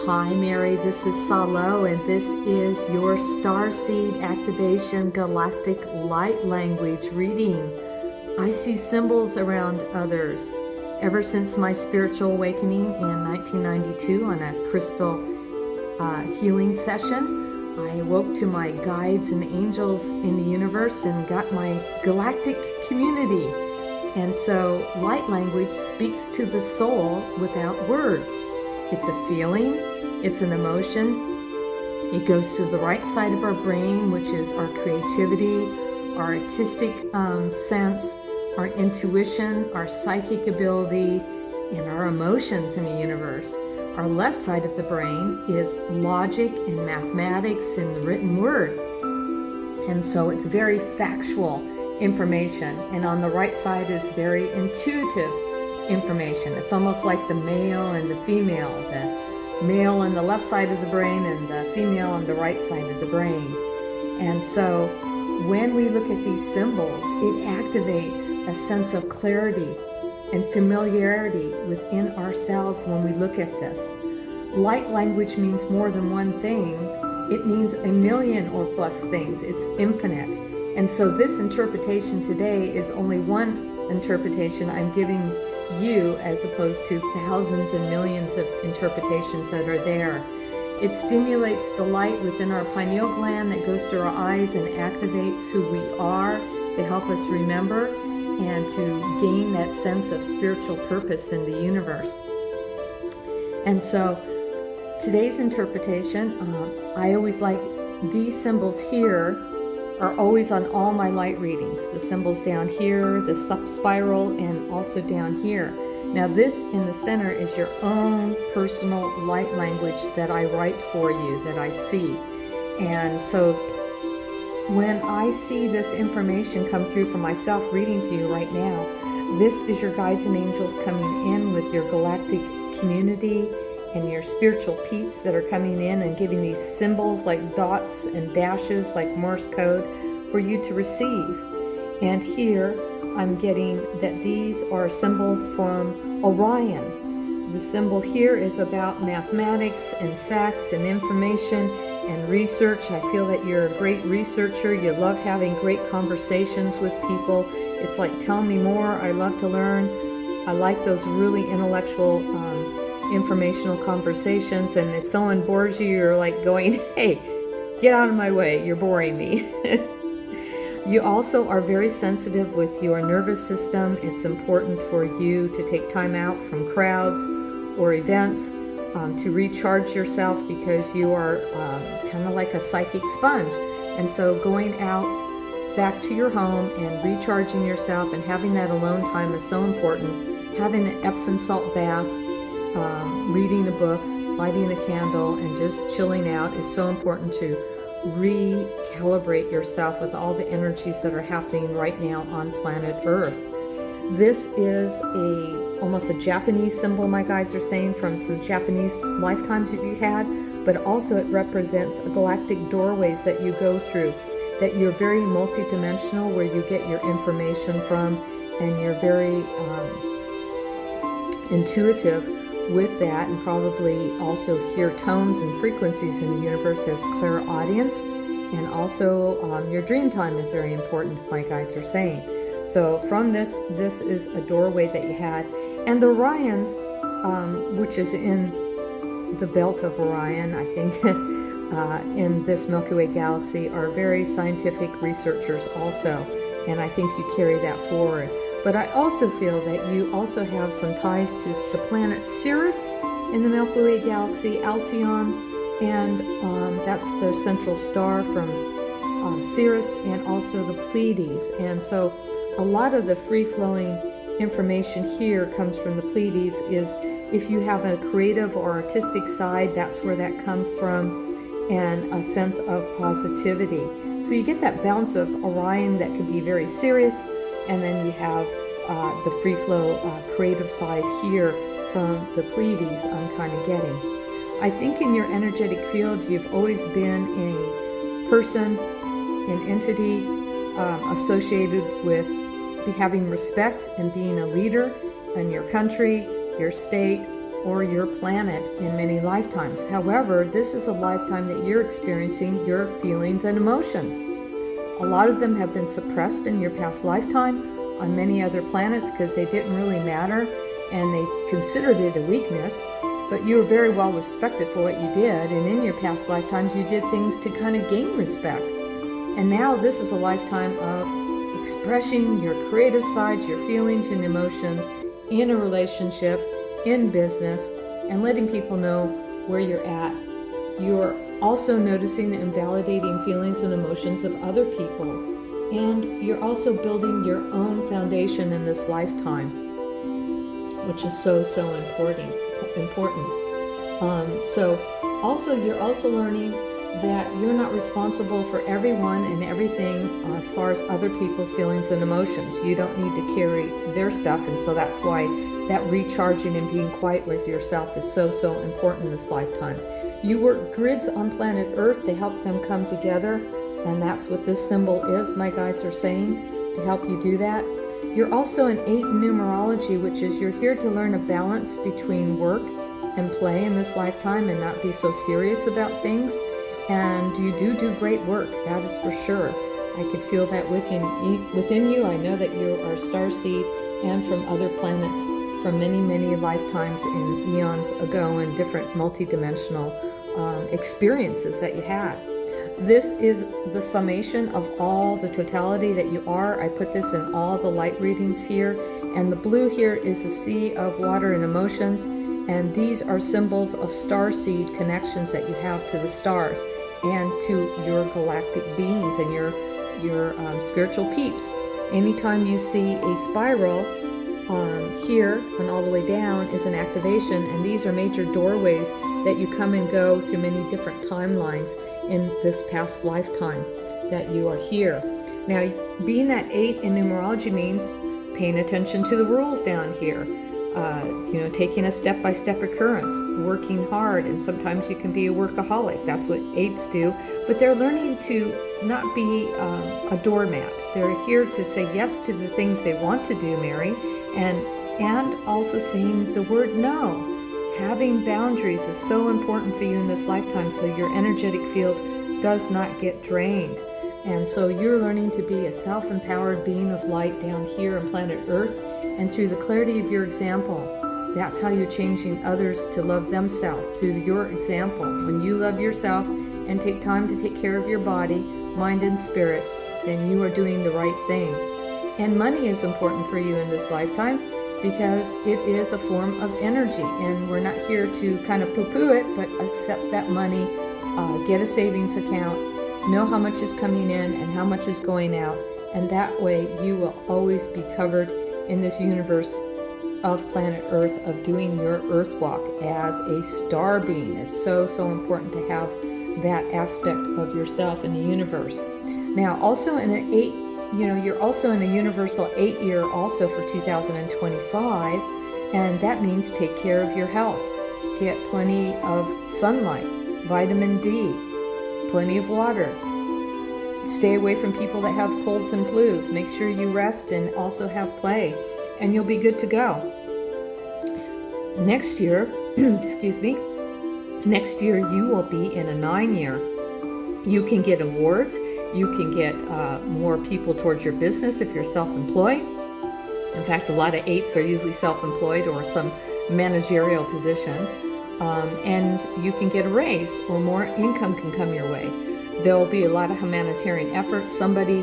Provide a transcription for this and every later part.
Hi Mary, this is Salo, and this is your Starseed Activation Galactic Light Language reading. I see symbols around others. Ever since my spiritual awakening in 1992 on a crystal healing session, I awoke to my guides and angels in the universe and got my galactic community. And so light language speaks to the soul without words. It's a feeling, it's an emotion. It goes to the right side of our brain, which is our creativity, our artistic sense, our intuition, our psychic ability, and our emotions in the universe. Our left side of the brain is logic and mathematics and the written word. And so it's very factual information. And on the right side is very intuitive information. It's almost like the male and the female, the male on the left side of the brain and the female on the right side of the brain. And so when we look at these symbols, it activates a sense of clarity and familiarity within ourselves when we look at this. Light language means more than one thing. It means a million or plus things. It's infinite. And so this interpretation today is only one interpretation I'm giving you, as opposed to thousands and millions of interpretations that are there. It stimulates the light within our pineal gland that goes through our eyes and activates who we are to help us remember and to gain that sense of spiritual purpose in the universe. And so today's interpretation, I always like these symbols here are always on all my light readings. The symbols down here, the sub-spiral, and also down here. Now this in the center is your own personal light language that I write for you, that I see. And so when I see this information come through for myself reading to you right now, this is your guides and angels coming in with your galactic community and your spiritual peeps that are coming in and giving these symbols like dots and dashes like Morse code for you to receive. And here I'm getting that these are symbols from Orion. The symbol here is about mathematics and facts and information and research. I feel that you're a great researcher. You love having great conversations with people. It's like, tell me more. I love to learn. I like those really intellectual informational conversations, and if someone bores you, you're like going, hey, get out of my way, you're boring me. You also are very sensitive with your nervous system. It's important for you to take time out from crowds or events to recharge yourself, because you are kind of like a psychic sponge. And so going out back to your home and recharging yourself and having that alone time is so important. Having an Epsom salt bath, reading a book, lighting a candle, and just chilling out is so important to recalibrate yourself with all the energies that are happening right now on planet Earth. This is almost a Japanese symbol, my guides are saying, from some Japanese lifetimes that you had, but also it represents galactic doorways that you go through, that you're very multidimensional, where you get your information from, and you're very intuitive with that, and probably also hear tones and frequencies in the universe as clairaudience. And also your dream time is very important, my guides are saying. So from this is a doorway that you had. And the Orions, which is in the belt of Orion, I think, in this Milky Way galaxy, are very scientific researchers also. And I think you carry that forward. But I also feel that you also have some ties to the planet Sirius in the Milky Way galaxy, Alcyon, and that's the central star from Sirius, and also the Pleiades. And so a lot of the free-flowing information here comes from the Pleiades. Is if you have a creative or artistic side, that's where that comes from, and a sense of positivity. So you get that balance of Orion that can be very serious, and then you have the free flow creative side here from the Pleiades I'm kind of getting. I think in your energetic field, you've always been a person, an entity associated with having respect and being a leader in your country, your state, or your planet in many lifetimes. However, this is a lifetime that you're experiencing your feelings and emotions. A lot of them have been suppressed in your past lifetime on many other planets because they didn't really matter and they considered it a weakness, but you were very well respected for what you did, and in your past lifetimes you did things to kind of gain respect. And now this is a lifetime of expressing your creative sides, your feelings and emotions in a relationship, in business, and letting people know where you're at. You're also noticing and validating feelings and emotions of other people, and you're also building your own foundation in this lifetime, which is so important. You're also learning that you're not responsible for everyone and everything as far as other people's feelings and emotions. You don't need to carry their stuff, and so that's why that recharging and being quiet with yourself is so important in this lifetime. You work grids on planet Earth to help them come together, and that's what this symbol is, my guides are saying, to help you do that. You're also an 8 in numerology, which is you're here to learn a balance between work and play in this lifetime and not be so serious about things. And you do great work, that is for sure. I could feel that within you. I know that you are starseed and from other planets from many lifetimes in eons ago and different multidimensional experiences that you had. This is the summation of all the totality that you are. I put this in all the light readings here. And the blue here is a sea of water and emotions. And these are symbols of starseed connections that you have to the stars and to your galactic beings and your spiritual peeps. Anytime you see a spiral here and all the way down is an activation, and these are major doorways that you come and go through many different timelines in this past lifetime that you are here. Now, being that 8 in numerology means paying attention to the rules down here. Taking a step-by-step occurrence, working hard, and sometimes you can be a workaholic. That's what 8s do. But they're learning to not be a doormat. They're here to say yes to the things they want to do, Mary, and also saying the word no. Having boundaries is so important for you in this lifetime so your energetic field does not get drained. And so you're learning to be a self-empowered being of light down here on planet Earth, and through the clarity of your example, that's how you're changing others to love themselves, through your example. When you love yourself and take time to take care of your body, mind, and spirit, then you are doing the right thing. And money is important for you in this lifetime because it is a form of energy, and we're not here to kind of poo-poo it, but accept that money, get a savings account, know how much is coming in and how much is going out, and that way you will always be covered in this universe of planet Earth, of doing your Earth walk as a star being. Is so important to have that aspect of yourself in the universe. Now, also in an 8, you're also in the universal 8 year also for 2025, and that means take care of your health. Get plenty of sunlight, vitamin D, plenty of water. Stay away from people that have colds and flus. Make sure you rest and also have play, and you'll be good to go. Next year, next year you will be in a 9 year. You can get awards. You can get more people towards your business if you're self-employed. In fact, a lot of 8s are usually self-employed or some managerial positions. And you can get a raise or more income can come your way. There will be a lot of humanitarian efforts. Somebody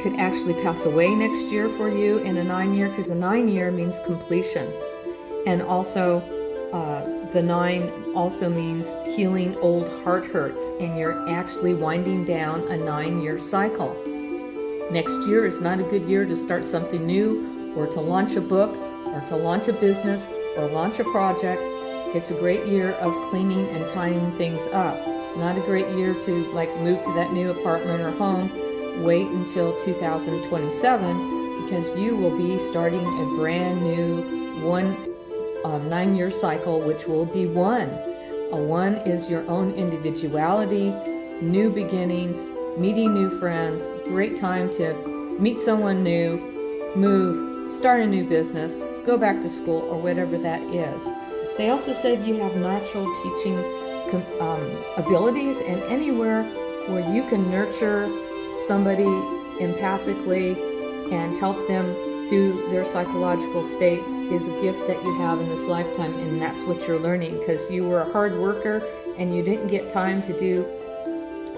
could actually pass away next year for you in a 9 year, because a 9 year means completion. And also, the 9 also means healing old heart hurts, and you're actually winding down a 9-year cycle. Next year is not a good year to start something new, or to launch a book, or to launch a business, or launch a project. It's a great year of cleaning and tying things up. Not a great year to move to that new apartment or home. Wait until 2027, because you will be starting a brand new 9-year cycle, which will be 1. A 1 is your own individuality, new beginnings, meeting new friends, great time to meet someone new, move, start a new business, go back to school, or whatever that is. They also said you have natural teaching abilities, and anywhere where you can nurture somebody empathically and help them through their psychological states is a gift that you have in this lifetime, and that's what you're learning, because you were a hard worker and you didn't get time to do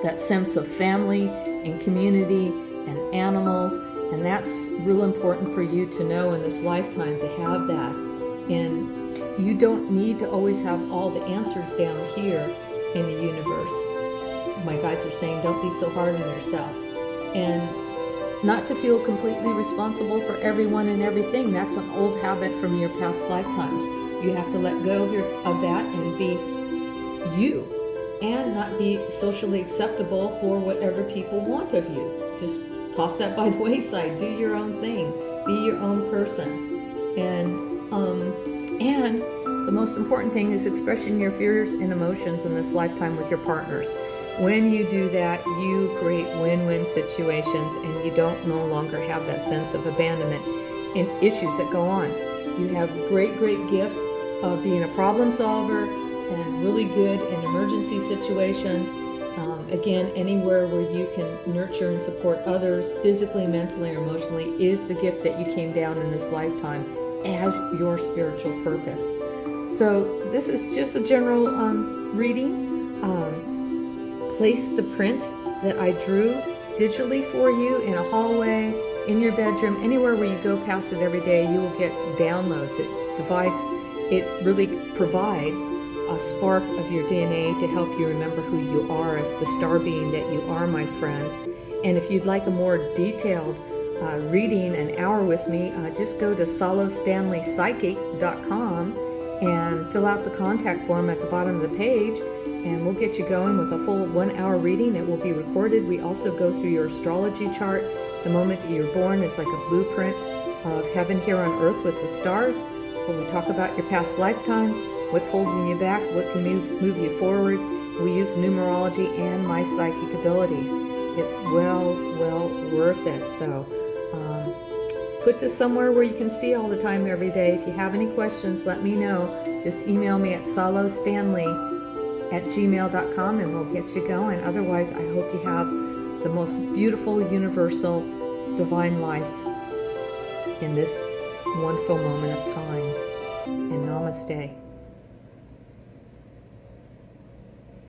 that sense of family and community and animals, and that's real important for you to know in this lifetime, to have that. And you don't need to always have all the answers down here in the universe. My guides are saying, don't be so hard on yourself. And not to feel completely responsible for everyone and everything. That's an old habit from your past lifetimes. You have to let go of that and be you, and not be socially acceptable for whatever people want of you. Just toss that by the wayside. Do your own thing. Be your own person. And the most important thing is expressing your fears and emotions in this lifetime with your partners. When you do that, you create win-win situations, and you don't no longer have that sense of abandonment in issues that go on. You have great gifts of being a problem solver and really good in emergency situations. Again, anywhere where you can nurture and support others physically, mentally, or emotionally is the gift that you came down in this lifetime as your spiritual purpose. So this is just a general reading. Place the print that I drew digitally for you in a hallway, in your bedroom, anywhere where you go past it every day. You will get downloads. It really provides a spark of your DNA to help you remember who you are as the star being that you are, my friend. And if you'd like a more detailed reading, an hour with me, just go to salostanleypsychic.com and fill out the contact form at the bottom of the page, and we'll get you going with a full 1 hour reading. It will be recorded. We also go through your astrology chart. The moment that you're born is like a blueprint of heaven here on earth with the stars, where we talk about your past lifetimes, what's holding you back, what can move you forward. We use numerology and my psychic abilities. It's well worth it. So put this somewhere where you can see all the time every day. If you have any questions, let me know. Just email me at salostanley@gmail.com and we'll get you going. Otherwise, I hope you have the most beautiful, universal, divine life in this wonderful moment of time. And namaste.